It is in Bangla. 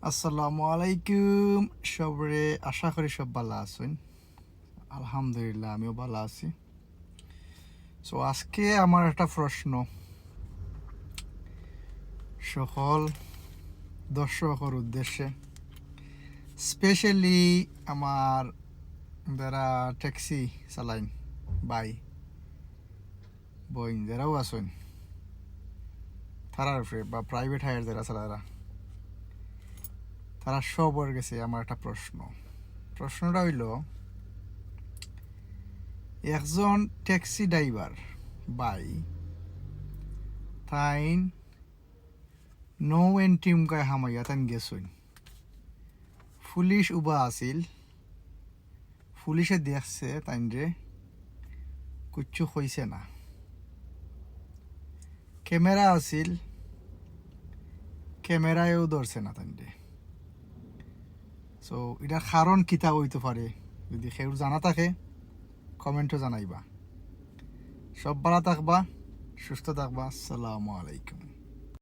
আসসালামু আলাইকুম সবরে, আশা করি সব ভালো আছেন। আলহামদুলিল্লাহ আমিও ভালো আছি। সো আজকে আমার একটা প্রশ্ন সকল দর্শকের উদ্দেশ্যে, স্পেশালি আমার যারা ট্যাক্সি চালাইন বাই বইন যারাও আছেন তারার উপরে বা প্রাইভেট হায়ার যারা চালারা, তারা সবার গেছে আমার একটা প্রশ্নটা হইল, একজন ট্যাক্সি ড্রাইভার বাই তাইন নো এন্ট্রি মুখায় হামাইয়া তাইন গেছইন, পুলিশ উবা আছিল, পুলিশে দেখছে তাইন রে কিচ্ছু হইছে না, ক্যামেরা আছিল, ক্যামেরায়ও ধরছে না তাইন রে। সো এটার কারণ কিতা হইতে পারে, যদি কেউ জানা থাকে কমেন্টও জানাইবা। সব ভালো থাকবা, সুস্থ থাকবা। আসসালামু আলাইকুম।